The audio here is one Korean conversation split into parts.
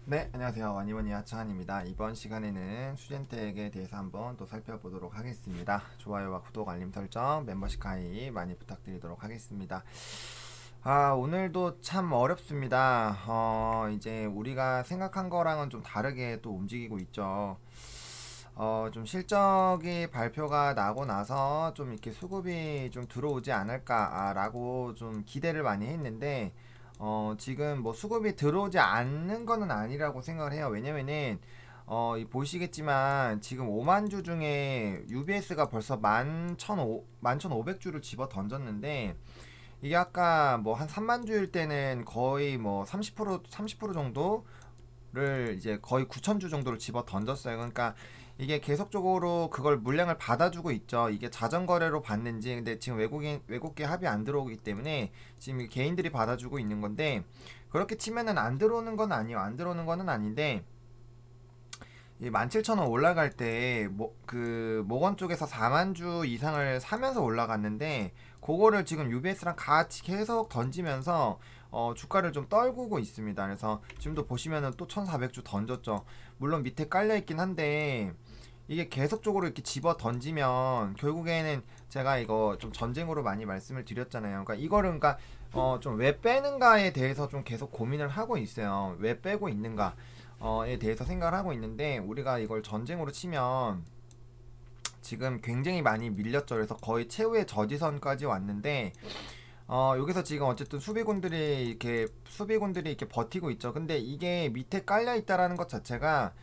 네, 안녕하세요. 와니원이 하창한입니다. 이번 시간에는 수젠텍에 대해서 한번 또 살펴보도록 하겠습니다. 좋아요와 구독, 알림 설정, 멤버십 가입 많이 부탁드리도록 하겠습니다. 오늘도 참 어렵습니다. 이제 우리가 생각한 거랑은 좀 다르게 또 움직이고 있죠. 좀 실적이 발표가 나고 나서 좀 이렇게 수급이 좀 들어오지 않을까라고 좀 기대를 많이 했는데, 지금 뭐 수급이 들어오지 않는 거는 아니라고 생각을 해요. 왜냐면은, 보시겠지만 지금 5만 주 중에 UBS가 벌써 11,500주를 집어 던졌는데, 이게 아까 뭐 한 3만 주일 때는 거의 뭐 30% 정도를 이제 거의 9천 주 정도를 집어 던졌어요. 그러니까 이게 계속적으로 그걸 물량을 받아주고 있죠. 이게 자전거래로 받는지, 근데 지금 외국계 합이 안 들어오기 때문에 지금 개인들이 받아주고 있는 건데, 그렇게 치면은 안 들어오는 건 아니에요. 안 들어오는 거는 아닌데, 이 17,000원 올라갈 때, 모건 쪽에서 4만 주 이상을 사면서 올라갔는데, 그거를 지금 UBS랑 같이 계속 던지면서, 주가를 좀 떨구고 있습니다. 그래서 지금도 보시면은 또 1,400주 던졌죠. 물론 밑에 깔려있긴 한데, 이게 계속적으로 이렇게 집어 던지면, 결국에는 제가 이거 좀 전쟁으로 많이 말씀을 드렸잖아요. 그러니까 이거를, 그러니까, 좀 왜 빼는가에 대해서 좀 계속 고민을 하고 있어요. 왜 빼고 있는가. 에 대해서 생각을 하고 있는데, 우리가 이걸 전쟁으로 치면 지금 굉장히 많이 밀렸죠. 그래서 거의 최후의 저지선까지 왔는데, 여기서 지금 어쨌든 수비군들이 이렇게 버티고 있죠. 근데 이게 밑에 깔려 있다라는 것 자체가,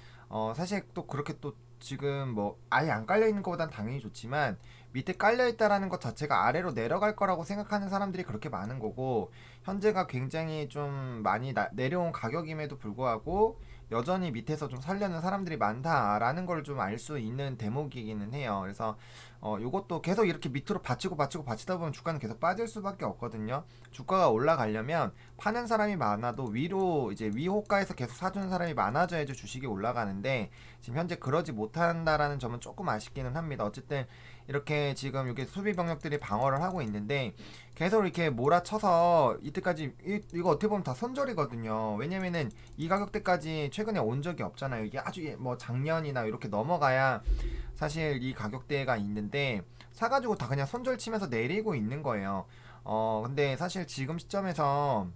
사실 또 그렇게 또 지금 뭐 아예 안 깔려 있는 것보단 당연히 좋지만, 밑에 깔려 있다라는 것 자체가 아래로 내려갈 거라고 생각하는 사람들이 그렇게 많은 거고, 현재가 굉장히 좀 많이 내려온 가격임에도 불구하고 여전히 밑에서 좀 살려는 사람들이 많다라는 걸 좀 알 수 있는 대목이기는 해요. 그래서 요것도 계속 이렇게 밑으로 받치다 보면 주가는 계속 빠질 수밖에 없거든요. 주가가 올라가려면 파는 사람이 많아도 위로 이제 위호가에서 계속 사주는 사람이 많아져야지 주식이 올라가는데, 지금 현재 그러지 못한다라는 점은 조금 아쉽기는 합니다. 어쨌든 이렇게 지금 이게 수비 병력들이 방어를 하고 있는데, 계속 이렇게 몰아쳐서 이때까지 이거 어떻게 보면 다 손절이거든요. 왜냐면은 이 가격대까지 최근에 온 적이 없잖아요. 이게 아주 뭐 작년이나 이렇게 넘어가야 사실 이 가격대가 있는데, 사가지고 다 그냥 손절 치면서 내리고 있는 거예요. 근데 사실 지금 시점에서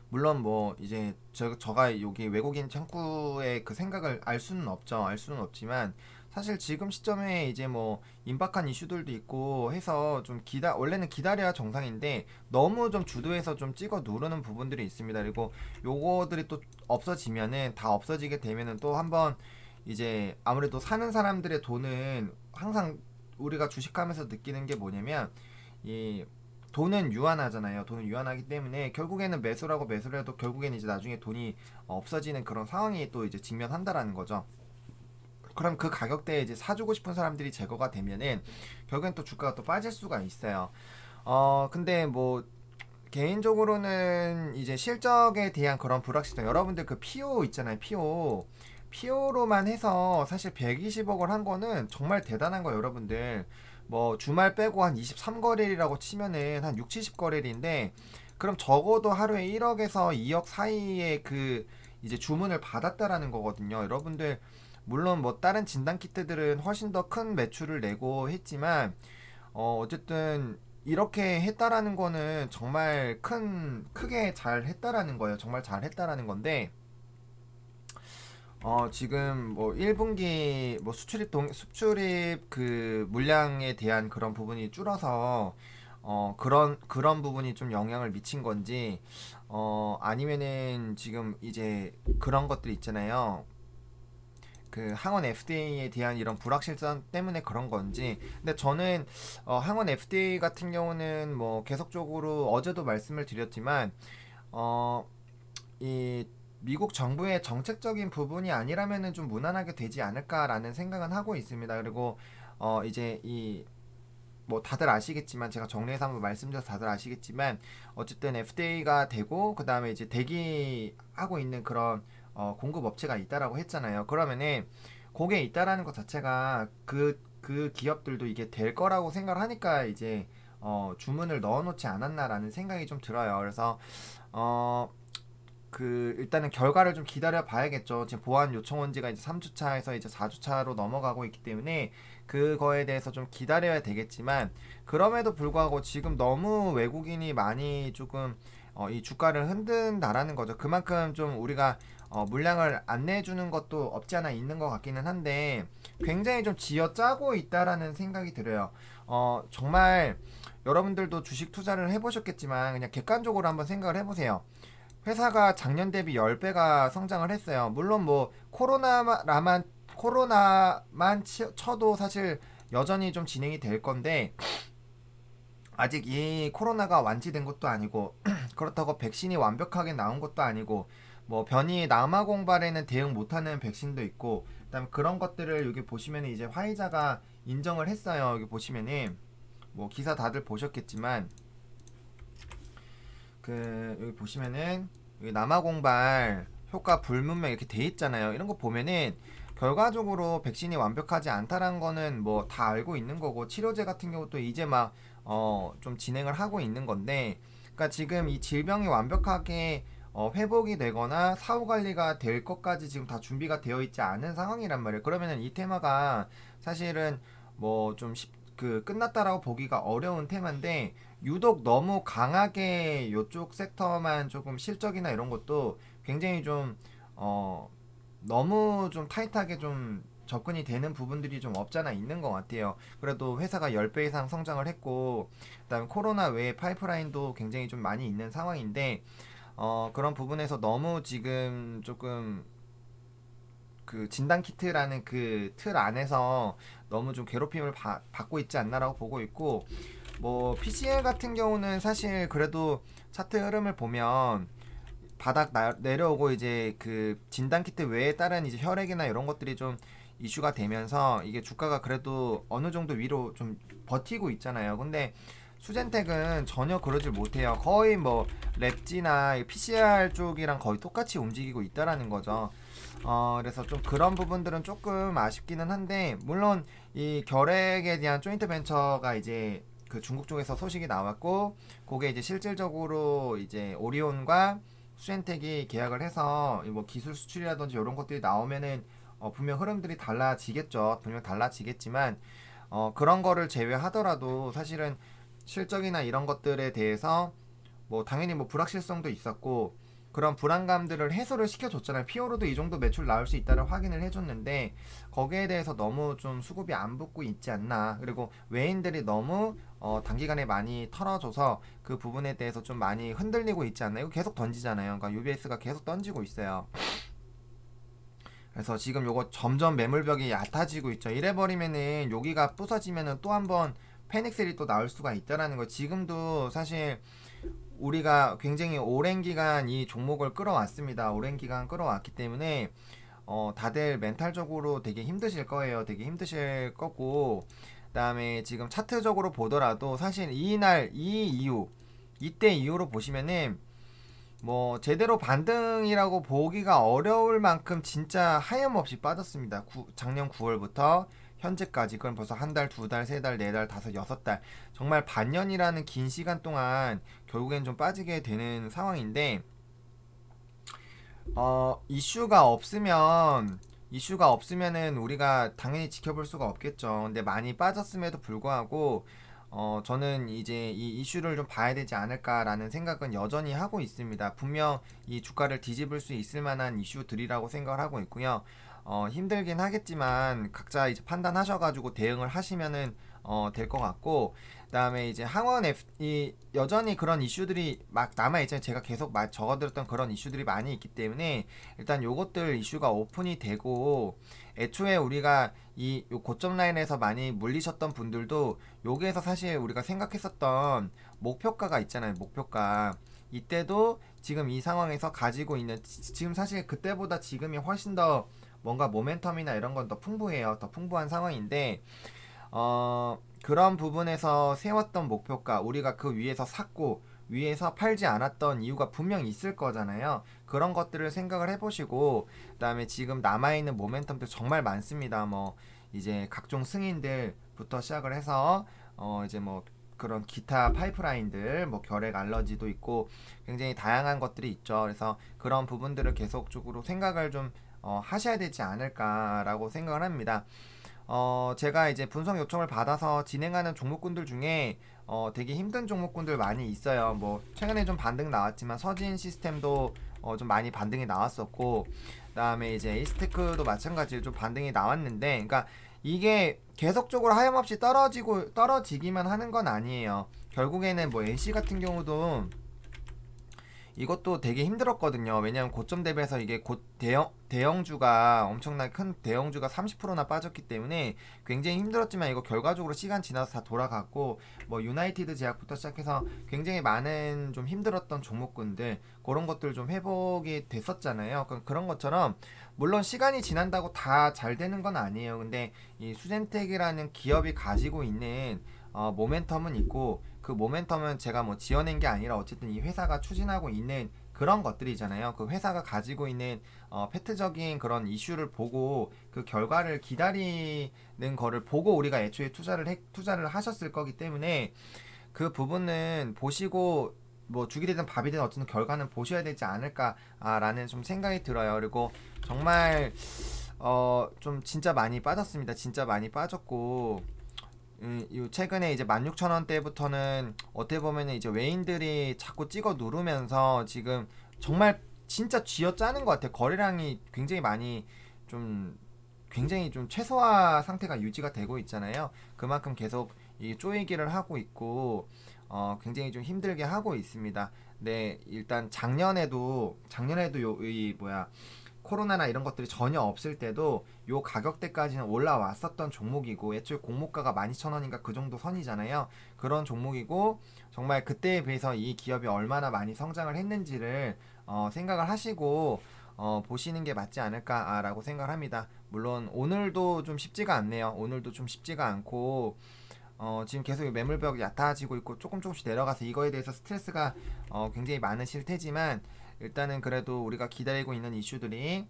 물론 뭐 이제 저가 여기 외국인 창구의 그 생각을 알 수는 없죠. 알 수는 없지만 사실 지금 시점에 이제 뭐 임박한 이슈들도 있고 해서 좀 원래는 기다려야 정상인데, 너무 좀 주도해서 좀 찍어 누르는 부분들이 있습니다. 그리고 요거들이 또 없어지면은, 다 없어지게 되면은 또 한번 이제 아무래도 사는 사람들의 돈은 항상 우리가 주식하면서 느끼는 게 뭐냐면, 이 돈은 유한하잖아요. 돈은 유한하기 때문에 결국에는 매수를 해도 결국에는 이제 나중에 돈이 없어지는 그런 상황이 또 이제 직면한다라는 거죠. 그럼 그 가격대에 이제 사주고 싶은 사람들이 제거가 되면은 결국엔 또 주가가 또 빠질 수가 있어요. 근데 뭐 개인적으로는 이제 실적에 대한 그런 불확실성, 여러분들 그 PO 있잖아요. PO로만 해서 사실 120억을 한 거는 정말 대단한 거예요, 여러분들. 뭐 주말 빼고 한 23거래일이라고 치면은 한 6, 70거래일인데, 그럼 적어도 하루에 1억에서 2억 사이에 그 이제 주문을 받았다라는 거거든요. 여러분들, 물론 뭐 다른 진단 키트들은 훨씬 더 큰 매출을 내고 했지만, 어쨌든 이렇게 했다라는 거는 정말 크게 잘 했다라는 거예요. 정말 잘 했다라는 건데, 지금 뭐 1분기 뭐 수출입 그 물량에 대한 그런 부분이 줄어서, 그런 부분이 좀 영향을 미친 건지, 아니면은 지금 이제 그런 것들 있잖아요. 그 항원 FDA에 대한 이런 불확실성 때문에 그런 건지. 근데 저는 항원 FDA 같은 경우는 뭐 계속적으로 어제도 말씀을 드렸지만, 어, 이 미국 정부의 정책적인 부분이 아니라면은 좀 무난하게 되지 않을까라는 생각은 하고 있습니다. 그리고 이제 이 뭐 다들 아시겠지만, 제가 정리해서 한번 말씀드려서 다들 아시겠지만, 어쨌든 FDA가 되고 그 다음에 이제 대기하고 있는 그런 공급 업체가 있다라고 했잖아요. 그러면은 그게 있다라는 것 자체가 그 기업들도 이게 될 거라고 생각을 하니까 이제 주문을 넣어놓지 않았나라는 생각이 좀 들어요. 그래서 어 일단은 결과를 좀 기다려 봐야겠죠. 지금 보안 요청 온 지가 이제 3주차에서 이제 4주차로 넘어가고 있기 때문에 그거에 대해서 좀 기다려야 되겠지만, 그럼에도 불구하고 지금 너무 외국인이 많이 조금 이 주가를 흔든다라는 거죠. 그만큼 좀 우리가 물량을 안 내주는 것도 없지 않아 있는 것 같기는 한데, 굉장히 좀 쥐어짜고 있다라는 생각이 들어요. 정말 여러분들도 주식 투자를 해보셨겠지만 그냥 객관적으로 한번 생각을 해보세요. 회사가 작년 대비 10배가 성장을 했어요. 물론 뭐 코로나만 쳐도 사실 여전히 좀 진행이 될 건데, 아직 이 코로나가 완치된 것도 아니고 그렇다고 백신이 완벽하게 나온 것도 아니고, 뭐 변이 남아 공발에는 대응 못하는 백신도 있고, 그다음에 그런 것들을 여기 보시면 이제 화이자가 인정을 했어요. 여기 보시면은 뭐 기사 다들 보셨겠지만, 여기 보시면은 여기 남아 공발 효과 불문명 이렇게 돼 있잖아요. 이런 거 보면은 결과적으로 백신이 완벽하지 않다라는 거는 뭐 다 알고 있는 거고, 치료제 같은 경우도 이제 막 좀 진행을 하고 있는 건데, 그러니까 지금 이 질병이 완벽하게 회복이 되거나 사후 관리가 될 것까지 지금 다 준비가 되어 있지 않은 상황이란 말이에요. 그러면은 이 테마가 사실은 뭐 좀 끝났다라고 보기가 어려운 테마인데, 유독 너무 강하게 요쪽 섹터만 조금 실적이나 이런 것도 굉장히 좀 너무 좀 타이트하게 좀 접근이 되는 부분들이 좀 없잖아 있는 것 같아요. 그래도 회사가 10배 이상 성장을 했고, 그다음에 코로나 외에 파이프라인도 굉장히 좀 많이 있는 상황인데, 그런 부분에서 너무 지금 조금 진단 키트라는 그 틀 안에서 너무 좀 괴롭힘을 받고 있지 않나라고 보고 있고, 뭐 PCL 같은 경우는 사실 그래도 차트 흐름을 보면 바닥 내려오고 이제 그 진단 키트 외에 다른 이제 혈액이나 이런 것들이 좀 이슈가 되면서 이게 주가가 그래도 어느 정도 위로 좀 버티고 있잖아요. 근데 수젠텍은 전혀 그러질 못해요. 거의 뭐 랩지나 PCR 쪽이랑 거의 똑같이 움직이고 있다라는 거죠. 그래서 좀 그런 부분들은 조금 아쉽기는 한데, 물론 이 결핵에 대한 조인트 벤처가 이제 그 중국 쪽에서 소식이 나왔고, 그게 이제 실질적으로 이제 오리온과 수젠텍이 계약을 해서 뭐 기술 수출이라든지 이런 것들이 나오면은 분명 흐름들이 달라지겠죠. 분명 달라지겠지만, 그런 거를 제외하더라도 사실은 실적이나 이런 것들에 대해서 뭐 당연히 뭐 불확실성도 있었고, 그런 불안감들을 해소를 시켜줬잖아요. 피오로도 이 정도 매출 나올 수 있다를 확인을 해줬는데, 거기에 대해서 너무 좀 수급이 안 붙고 있지 않나. 그리고 외인들이 너무 단기간에 많이 털어줘서 그 부분에 대해서 좀 많이 흔들리고 있지 않나. 이거 계속 던지잖아요. 그러니까 UBS가 계속 던지고 있어요. 그래서 지금 요거 점점 매물벽이 얕아지고 있죠. 이래버리면은 여기가 부서지면은 또 한번 패닉셀이 또 나올 수가 있다라는 거. 지금도 사실 우리가 굉장히 오랜 기간 이 종목을 끌어왔습니다. 오랜 기간 끌어왔기 때문에 다들 멘탈적으로 되게 힘드실 거예요. 되게 힘드실 거고, 그다음에 지금 차트적으로 보더라도 사실 이 이후 이때 이후로 보시면은 뭐 제대로 반등이라고 보기가 어려울 만큼 진짜 하염없이 빠졌습니다. 작년 9월부터 현재까지, 그럼 벌써 한 달, 두 달, 세 달, 네 달, 다섯, 여섯 달, 정말 반년이라는 긴 시간 동안 결국엔 좀 빠지게 되는 상황인데, 이슈가 없으면은 우리가 당연히 지켜볼 수가 없겠죠. 근데 많이 빠졌음에도 불구하고 저는 이제 이 이슈를 좀 봐야 되지 않을까라는 생각은 여전히 하고 있습니다. 분명 이 주가를 뒤집을 수 있을 만한 이슈들이라고 생각을 하고 있고요. 힘들긴 하겠지만 각자 이제 판단하셔가지고 대응을 하시면은 될 것 같고, 그다음에 이제 이 여전히 그런 이슈들이 막 남아 있잖아요. 제가 계속 적어드렸던 그런 이슈들이 많이 있기 때문에 일단 요것들 이슈가 오픈이 되고, 애초에 우리가 요 고점 라인에서 많이 물리셨던 분들도 여기에서 사실 우리가 생각했었던 목표가가 있잖아요. 목표가 이때도 지금 이 상황에서 가지고 있는, 지금 사실 그때보다 지금이 훨씬 더 뭔가 모멘텀이나 이런 건 더 풍부해요. 더 풍부한 상황인데, 그런 부분에서 세웠던 목표가 우리가 그 위에서 샀고 위에서 팔지 않았던 이유가 분명 있을 거잖아요. 그런 것들을 생각을 해보시고, 그다음에 지금 남아있는 모멘텀도 정말 많습니다. 뭐 이제 각종 승인들부터 시작을 해서 이제 뭐 그런 기타 파이프라인들, 뭐 결핵 알러지도 있고 굉장히 다양한 것들이 있죠. 그래서 그런 부분들을 계속적으로 생각을 좀 하셔야 되지 않을까라고 생각을 합니다. 제가 이제 분석 요청을 받아서 진행하는 종목군들 중에 되게 힘든 종목군들 많이 있어요. 뭐 최근에 좀 반등 나왔지만 서진 시스템도 좀 많이 반등이 나왔었고, 그다음에 이제 이스테크도 마찬가지로 좀 반등이 나왔는데, 그러니까 이게 계속적으로 하염없이 떨어지기만 하는 건 아니에요. 결국에는 뭐 NC 같은 경우도 이것도 되게 힘들었거든요. 왜냐하면 고점 대비해서 이게 곧 대형주가 엄청나게 큰 대형주가 30%나 빠졌기 때문에 굉장히 힘들었지만, 이거 결과적으로 시간 지나서 다 돌아갔고, 뭐 유나이티드 제약부터 시작해서 굉장히 많은 좀 힘들었던 종목군들, 그런 것들 좀 회복이 됐었잖아요. 그런 것처럼 물론 시간이 지난다고 다 잘 되는 건 아니에요. 근데 이 수젠텍이라는 기업이 가지고 있는 모멘텀은 있고, 그 모멘텀은 제가 뭐 지어낸 게 아니라 어쨌든 이 회사가 추진하고 있는 그런 것들이잖아요. 그 회사가 가지고 있는 팩트적인 그런 이슈를 보고 그 결과를 기다리는 거를 보고 우리가 애초에 투자를 하셨을 거기 때문에, 그 부분은 보시고 뭐 죽이 되든 밥이 되든 어쨌든 결과는 보셔야 되지 않을까라는 좀 생각이 들어요. 그리고 정말 좀 진짜 많이 빠졌습니다. 진짜 많이 빠졌고, 요 최근에 이제 16,000원대부터는 어떻게 보면은 이제 외인들이 자꾸 찍어 누르면서 지금 정말 진짜 쥐어짜는 것 같아요. 거래량이 좀 굉장히 좀 최소화 상태가 유지가 되고 있잖아요. 그만큼 계속 이 쪼이기를 하고 있고 굉장히 좀 힘들게 하고 있습니다. 네, 일단 작년에도 이 뭐야, 코로나나 이런 것들이 전혀 없을 때도 요 가격대까지는 올라왔었던 종목이고, 애초에 공모가가 12,000원인가 그 정도 선이잖아요. 그런 종목이고, 정말 그때에 비해서 이 기업이 얼마나 많이 성장을 했는지를 생각을 하시고 보시는 게 맞지 않을까라고 생각을 합니다. 물론 오늘도 좀 쉽지가 않네요. 오늘도 좀 쉽지가 않고, 지금 계속 매물벽이 얕아지고 있고 조금씩 내려가서 이거에 대해서 스트레스가 굉장히 많으실 테지만, 일단은 그래도 우리가 기다리고 있는 이슈들이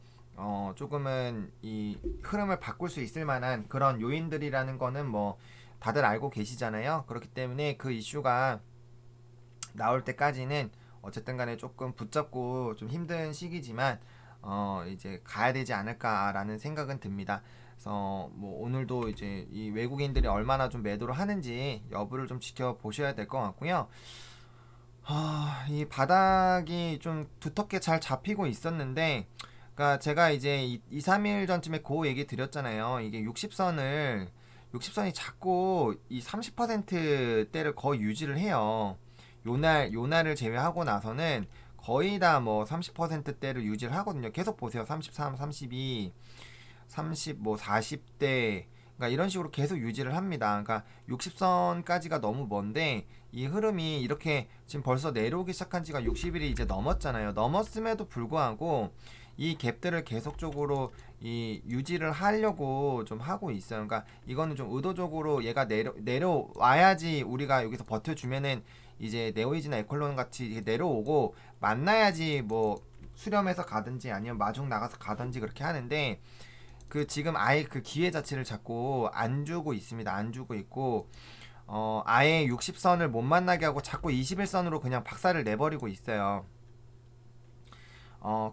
조금은 이 흐름을 바꿀 수 있을 만한 그런 요인들이라는 거는 뭐 다들 알고 계시잖아요. 그렇기 때문에 그 이슈가 나올 때까지는 어쨌든 간에 조금 붙잡고 좀 힘든 시기지만 이제 가야 되지 않을까라는 생각은 듭니다. 그래서 뭐 오늘도 이제 이 외국인들이 얼마나 좀 매도를 하는지 여부를 좀 지켜보셔야 될 것 같고요. 이 바닥이 좀 두텁게 잘 잡히고 있었는데, 그러니까 제가 이제 2, 3일 전쯤에 그 얘기 드렸잖아요. 이게 60선이 자꾸 이 30%대를 거의 유지를 해요. 요날을 제외하고 나서는 거의 다 뭐 30%대를 유지를 하거든요. 계속 보세요. 33, 32, 30, 뭐 40대, 그러니까 이런 식으로 계속 유지를 합니다. 그러니까 60선까지가 너무 먼데, 이 흐름이 이렇게 지금 벌써 내려오기 시작한 지가 60일이 이제 넘었잖아요. 넘었음에도 불구하고 이 갭들을 계속적으로 이 유지를 하려고 좀 하고 있어요. 그러니까 이거는 좀 의도적으로 얘가 내려와야지 우리가 여기서 버텨주면은 이제 네오이즈나 에콜론 같이 내려오고, 만나야지 뭐 수렴해서 가든지 아니면 마중 나가서 가든지 그렇게 하는데, 그 지금 아예 그 기회 자체를 자꾸 안 주고 있습니다. 안 주고 있고, 아예 60선을 못 만나게 하고 자꾸 21선으로 그냥 박살을 내버리고 있어요.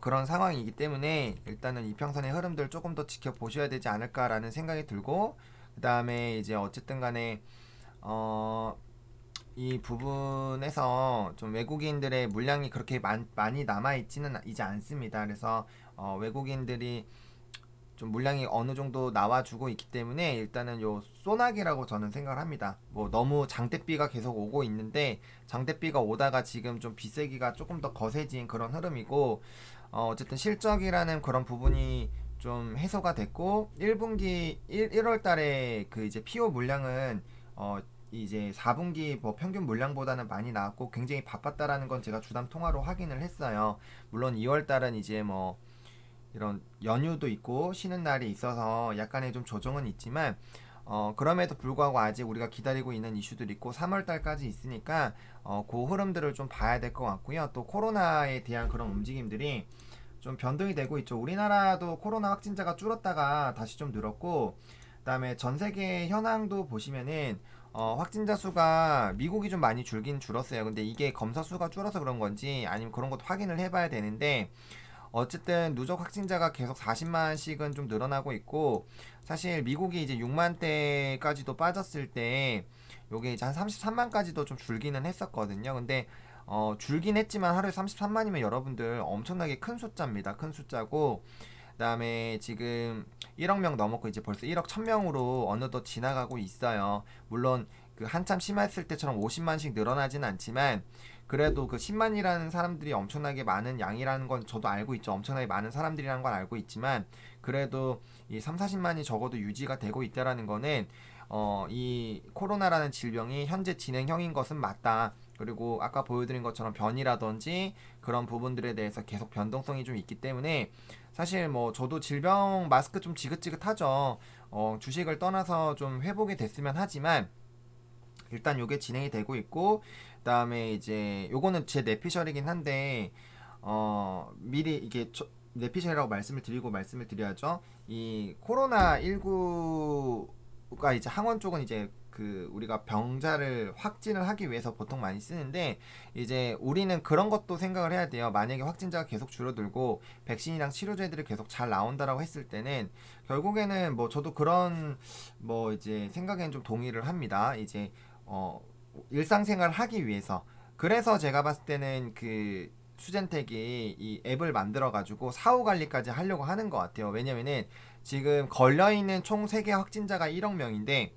그런 상황이기 때문에 일단은 이평선의 흐름들 조금 더 지켜보셔야 되지 않을까라는 생각이 들고, 그 다음에 이제 어쨌든 간에 이 부분에서 좀 외국인들의 물량이 그렇게 많이 남아있지는 이제 않습니다. 그래서 외국인들이 좀 물량이 어느 정도 나와주고 있기 때문에 일단은 요 소나기라고 저는 생각을 합니다. 뭐 너무 장대비가 계속 오고 있는데, 장대비가 오다가 지금 좀 비세기가 조금 더 거세진 그런 흐름이고, 어쨌든 실적이라는 그런 부분이 좀 해소가 됐고, 1월 달에 그 이제 PO 물량은 이제 4분기 뭐 평균 물량보다는 많이 나왔고 굉장히 바빴다라는 건 제가 주담 통화로 확인을 했어요. 물론 2월 달은 이제 뭐 이런 연휴도 있고 쉬는 날이 있어서 약간의 좀 조정은 있지만, 그럼에도 불구하고 아직 우리가 기다리고 있는 이슈들이 있고 3월 달까지 있으니까 그 흐름들을 좀 봐야 될 것 같고요. 또 코로나에 대한 그런 움직임들이 좀 변동이 되고 있죠. 우리나라도 코로나 확진자가 줄었다가 다시 좀 늘었고, 그다음에 전 세계 현황도 보시면은 확진자 수가 미국이 좀 많이 줄긴 줄었어요. 근데 이게 검사 수가 줄어서 그런 건지 아니면 그런 것도 확인을 해봐야 되는데 어쨌든 누적 확진자가 계속 40만씩은 좀 늘어나고 있고 사실 미국이 이제 6만대까지도 빠졌을 때 요게 이제 한 33만까지도 좀 줄기는 했었거든요. 근데 줄긴 했지만 하루에 33만이면 여러분들 엄청나게 큰 숫자입니다. 큰 숫자고 그다음에 지금 1억 명 넘었고 이제 벌써 1억 1000명으로 어느덧 지나가고 있어요. 물론 그 한참 심했을 때처럼 50만씩 늘어나진 않지만 그래도 그 10만이라는 사람들이 엄청나게 많은 양이라는 건 저도 알고 있죠. 엄청나게 많은 사람들이라는 건 알고 있지만 그래도 이 3, 40만이 적어도 유지가 되고 있다라는 거는 이 코로나라는 질병이 현재 진행형인 것은 맞다. 그리고 아까 보여드린 것처럼 변이라든지 그런 부분들에 대해서 계속 변동성이 좀 있기 때문에 사실 뭐 저도 질병 마스크 좀 지긋지긋하죠. 주식을 떠나서 좀 회복이 됐으면 하지만 일단 요게 진행이 되고 있고 그다음에 이제 요거는 제 내피셜이긴 한데 미리 이게 내피셜이라고 말씀을 드려야죠. 이 코로나 19가 이제 항원 쪽은 이제 그 우리가 병자를 확진을 하기 위해서 보통 많이 쓰는데 이제 우리는 그런 것도 생각을 해야 돼요. 만약에 확진자가 계속 줄어들고 백신이랑 치료제들이 계속 잘 나온다라고 했을 때는 결국에는 뭐 저도 그런 뭐 이제 생각에는 좀 동의를 합니다. 이제 어, 일상생활을 하기 위해서. 그래서 제가 봤을 때는 그 수젠텍이 이 앱을 만들어 가지고 사후 관리까지 하려고 하는 것 같아요. 왜냐면은 지금 걸려 있는 총 세계 확진자가 1억 명인데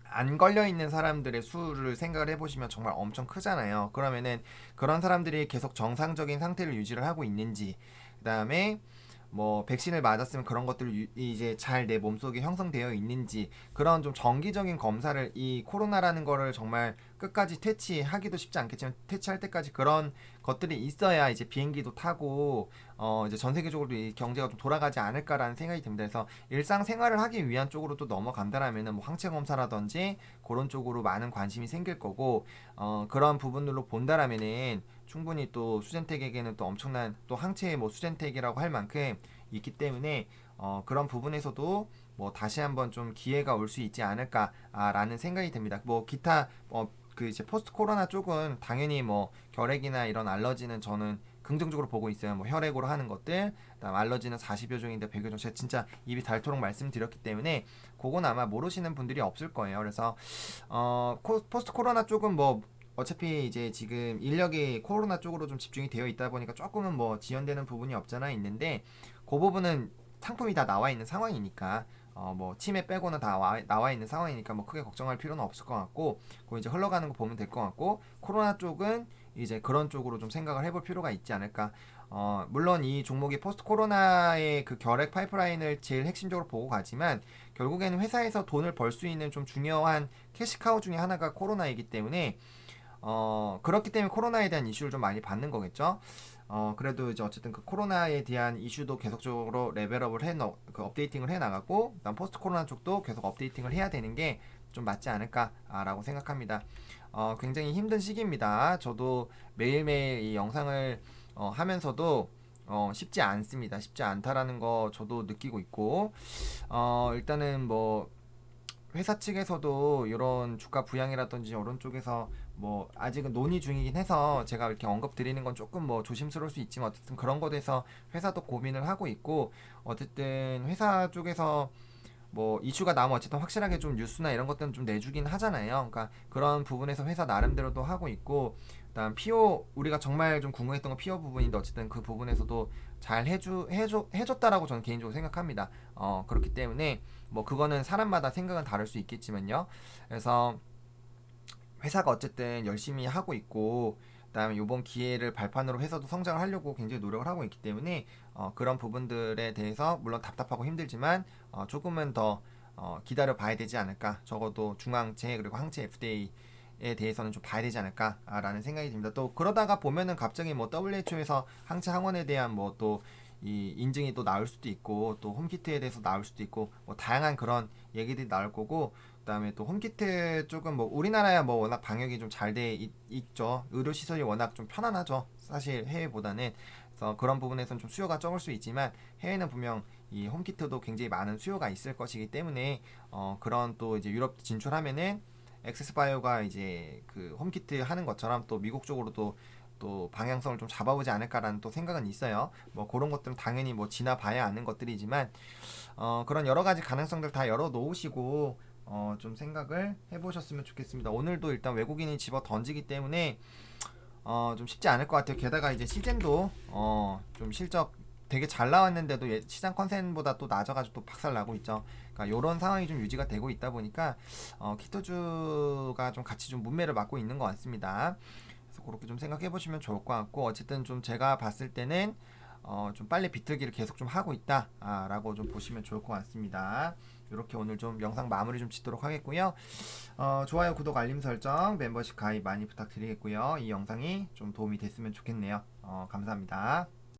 안 걸려 있는 사람들의 수를 생각을 해보시면 정말 엄청 크잖아요. 그러면은 그런 사람들이 계속 정상적인 상태를 유지를 하고 있는지, 그 다음에 뭐 백신을 맞았으면 그런 것들이 이제 잘 내 몸속에 형성되어 있는지 그런 좀 정기적인 검사를 이 코로나라는 거를 정말 끝까지 퇴치하기도 쉽지 않겠지만 퇴치할 때까지 그런 것들이 있어야 이제 비행기도 타고 이제 전 세계적으로 이 경제가 좀 돌아가지 않을까라는 생각이 듭니다. 그래서 일상생활을 하기 위한 쪽으로 또 넘어간다라면은 뭐 항체 검사라든지 그런 쪽으로 많은 관심이 생길 거고 그런 부분들로 본다라면은 충분히 또 수젠텍에게는 또 엄청난 또 항체의 뭐 수젠텍이라고 할 만큼 있기 때문에 그런 부분에서도 뭐 다시 한번 좀 기회가 올 수 있지 않을까라는 생각이 듭니다. 뭐 기타 그 이제 포스트 코로나 쪽은 당연히 뭐 결핵이나 이런 알러지는 저는 긍정적으로 보고 있어요. 뭐 혈액으로 하는 것들, 그다음 알러지는 40여 종인데 100여 종 제가 진짜 입이 닳도록 말씀드렸기 때문에 그건 아마 모르시는 분들이 없을 거예요. 그래서 포스트 코로나 쪽은 뭐 어차피 이제 지금 인력이 코로나 쪽으로 좀 집중이 되어 있다 보니까 조금은 뭐 지연되는 부분이 없잖아 있는데 그 부분은 상품이 다 나와 있는 상황이니까 뭐 치매 빼고는 다 나와 있는 상황이니까 뭐 크게 걱정할 필요는 없을 것 같고 그 이제 흘러가는 거 보면 될 것 같고 코로나 쪽은 이제 그런 쪽으로 좀 생각을 해볼 필요가 있지 않을까. 물론 이 종목이 포스트 코로나의 그 결핵 파이프라인을 제일 핵심적으로 보고 가지만 결국에는 회사에서 돈을 벌 수 있는 좀 중요한 캐시카우 중에 하나가 코로나이기 때문에 그렇기 때문에 코로나에 대한 이슈를 좀 많이 받는 거겠죠. 그래도 이제 어쨌든 그 코로나에 대한 이슈도 계속적으로 레벨업을 그 업데이팅을 해 나가고, 그다음 포스트 코로나 쪽도 계속 업데이팅을 해야 되는 게 좀 맞지 않을까라고 생각합니다. 굉장히 힘든 시기입니다. 저도 매일매일 이 영상을 하면서도 쉽지 않습니다. 쉽지 않다라는 거 저도 느끼고 있고, 일단은 뭐 회사 측에서도 이런 주가 부양이라든지 이런 쪽에서 뭐 아직은 논의 중이긴 해서 제가 이렇게 언급 드리는 건 조금 뭐 조심스러울 수 있지만 어쨌든 그런 것에 대해서 회사도 고민을 하고 있고 어쨌든 회사 쪽에서 뭐 이슈가 나면 어쨌든 확실하게 좀 뉴스나 이런 것들은 좀 내주긴 하잖아요. 그러니까 그런 부분에서 회사 나름대로도 하고 있고 그다음 피오 우리가 정말 좀 궁금했던 건 피오 부분인데 어쨌든 그 부분에서도 잘 해줬다라고 저는 개인적으로 생각합니다. 그렇기 때문에 뭐 그거는 사람마다 생각은 다를 수 있겠지만요. 그래서 회사가 어쨌든 열심히 하고 있고 그다음에 이번 기회를 발판으로 해서도 성장을 하려고 굉장히 노력을 하고 있기 때문에 그런 부분들에 대해서 물론 답답하고 힘들지만 조금은 더 기다려 봐야 되지 않을까. 적어도 중앙체 그리고 항체 FDA에 대해서는 좀 봐야 되지 않을까라는 생각이 듭니다. 또 그러다가 보면은 갑자기 뭐 WHO에서 항체 항원에 대한 뭐 또 이 인증이 또 나올 수도 있고 또 홈키트에 대해서 나올 수도 있고 뭐 다양한 그런 얘기들이 나올 거고 그다음에 또 홈키트 쪽은 뭐 우리나라야 뭐 워낙 방역이 좀 잘 돼 있죠. 의료 시설이 워낙 좀 편안하죠. 사실 해외보다는. 그래서 그런 부분에서는 좀 수요가 적을 수 있지만 해외는 분명 이 홈키트도 굉장히 많은 수요가 있을 것이기 때문에 그런 또 이제 유럽 진출하면은 엑세스바이오가 이제 그 홈키트 하는 것처럼 또 미국 쪽으로도 또 방향성을 좀 잡아보지 않을까라는 또 생각은 있어요. 뭐 그런 것들은 당연히 뭐 지나봐야 아는 것들이지만 그런 여러 가지 가능성들 다 열어 놓으시고 좀 생각을 해보셨으면 좋겠습니다. 오늘도 일단 외국인이 집어 던지기 때문에 좀 쉽지 않을 것 같아요. 게다가 이제 시즌도 좀 실적 되게 잘 나왔는데도 시장 컨센보다 또 낮아가지고 또 박살 나고 있죠. 그러니까 이런 상황이 좀 유지가 되고 있다 보니까 키토주가 좀 같이 좀 문매를 맞고 있는 것 같습니다. 그래서 그렇게 좀 생각해 보시면 좋을 것 같고, 어쨌든 좀 제가 봤을 때는 좀 빨리 비틀기를 계속 좀 하고 있다 라고 좀 보시면 좋을 것 같습니다. 이렇게 오늘 좀 영상 마무리 좀 짓도록 하겠고요. 좋아요, 구독, 알림 설정, 멤버십 가입 많이 부탁드리겠고요. 이 영상이 좀 도움이 됐으면 좋겠네요. 감사합니다.